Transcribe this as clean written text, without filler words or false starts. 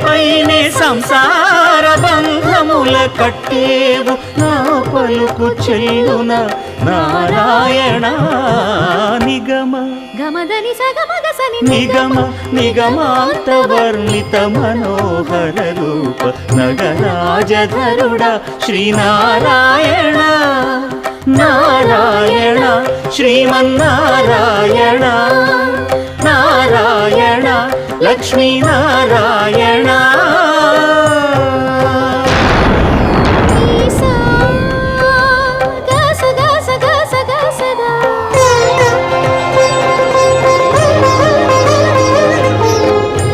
పైనే సంసార బంధముల కట్టేవు నా పలుకు చెల్లున నారాయణ నిగమ గమదని సగమగసని నిగమ నిగమాంత వర్ణిత మనోహర రూప నగరాజధరుడ శ్రీనారాయణ నారాయణ శ్రీమన్నారాయణ నారాయణ లక్ష్మీనారాయణ